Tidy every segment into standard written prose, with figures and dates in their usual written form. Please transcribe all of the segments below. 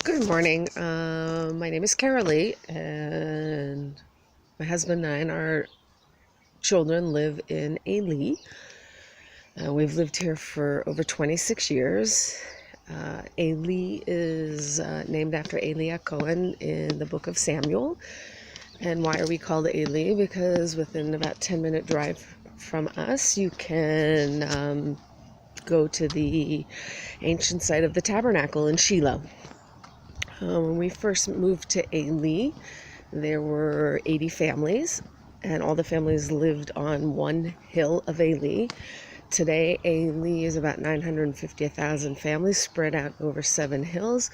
Good morning. My name is Caralee, and my husband and our children live in Eli. We've lived here for over 26 years. Eli is named after Eli Cohen in the book of Samuel. And why are we called Eli? Because within about 10-minute drive from us, you can go to the ancient site of the tabernacle in Shiloh. When we first moved to Eli, there were 80 families, and all the families lived on one hill of Eli. Today, Eli is about 950,000 families spread out over 7 hills.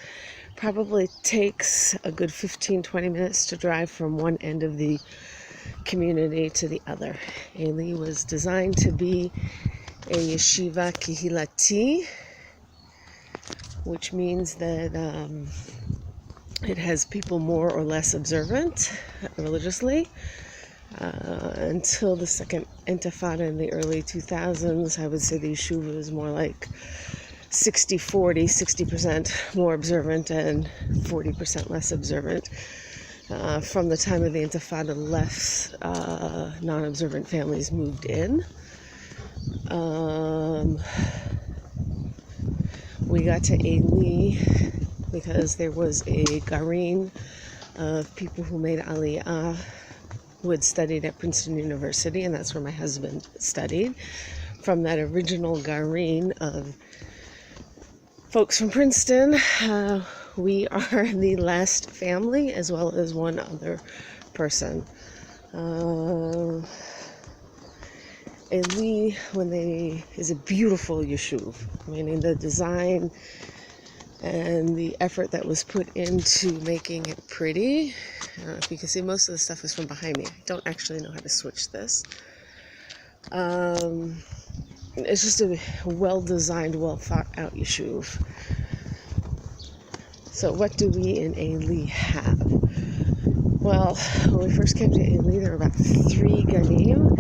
Probably takes a good 15-20 minutes to drive from one end of the community to the other. Eli was designed to be a yeshiva kihilati, which means that it has people more or less observant religiously. Until the second intifada in the early 2000s, I would say the yeshuva was more like 60-40, 60% more observant and 40% less observant. From the time of the intifada, less non-observant families moved in. We got to Eli because there was a garin of people who made aliyah who had studied at Princeton University, and that's where my husband studied. From that original garin of folks from Princeton, we are the last family, as well as one other person. Eli, is a beautiful yeshuv, meaning the design and the effort that was put into making it pretty. If you can see, most of the stuff is from behind me. I don't actually know how to switch this. It's just a well-designed, well-thought-out yeshuv. So what do we in Eli have? Well, when we first came to Eli, there were about 3 ganim.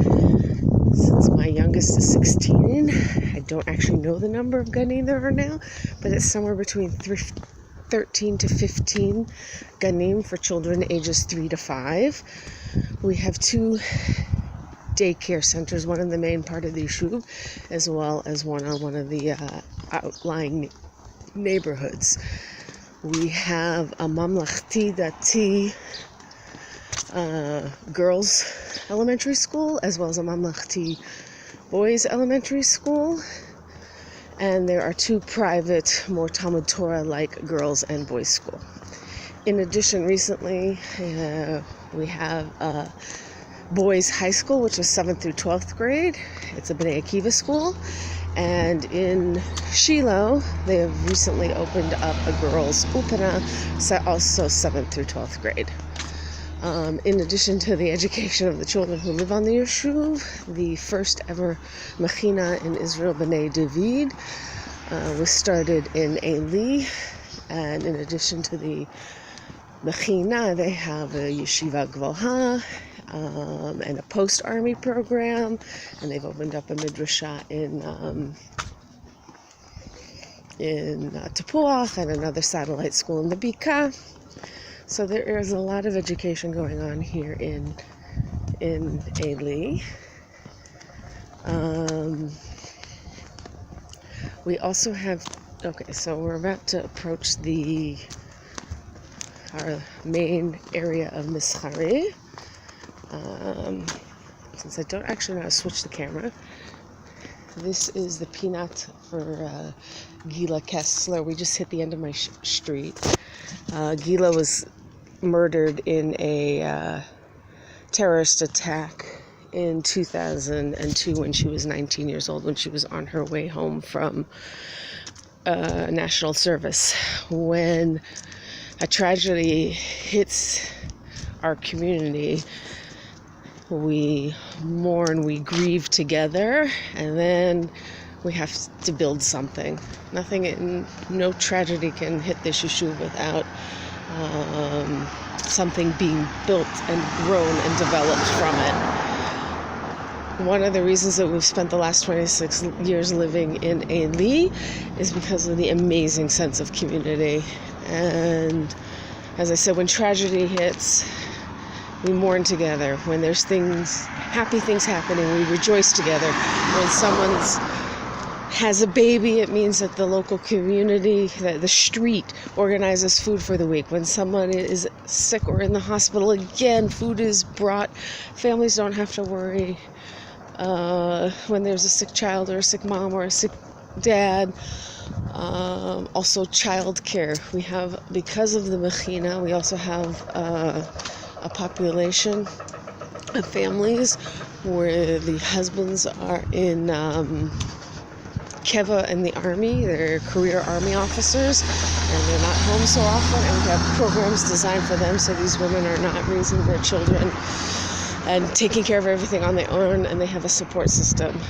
Since my youngest is 16, I don't actually know the number of ganim there are now, but it's somewhere between 13 to 15 ganim for children ages 3 to 5. We have 2 daycare centers, one in the main part of the yeshuv, as well as one on one of the outlying neighborhoods. We have a mamlachti dati girls elementary school, as well as a mamlachti boys elementary school, and there are 2 private, more Talmud Torah-like girls and boys school. In addition, recently we have a boys high school, which is 7th through 12th grade. It's a Bnei Akiva school, and in Shiloh they have recently opened up a girls' ulpana, also 7th through 12th grade. In addition to the education of the children who live on the yeshuv, the first ever mechina in Israel, Bnei David, was started in Eli. And in addition to the mechina, they have a yeshiva gvoha and a post-army program, and they've opened up a midrasha in Tepuach, and another satellite school in the Bika. So there is a lot of education going on here in Eli. We also have, so we're about to approach our main area of Mischari. Since I don't actually know how to switch the camera, this is the peanut for Gila Kessler. We just hit the end of my street. Gila was murdered in a terrorist attack in 2002 when she was 19 years old, when she was on her way home from national service. When a tragedy hits our community, we mourn, we grieve together, and then we have to build something. No tragedy can hit this yeshuv without something being built and grown and developed from it. One of the reasons that we've spent the last 26 years living in Eli is because of the amazing sense of community And as I said, when tragedy hits, we mourn together. When there's happy things happening, we rejoice together. When someone has a baby, it means that the local community, the street, organizes food for the week. When someone is sick or in the hospital, again, food is brought. Families don't have to worry. When there's a sick child or a sick mom or a sick dad. Also child care. We have, because of the Mechina, we also have a population of families where the husbands are in Keva in the army. They're career army officers, and they're not home so often, and we have programs designed for them so these women are not raising their children and taking care of everything on their own, and they have a support system.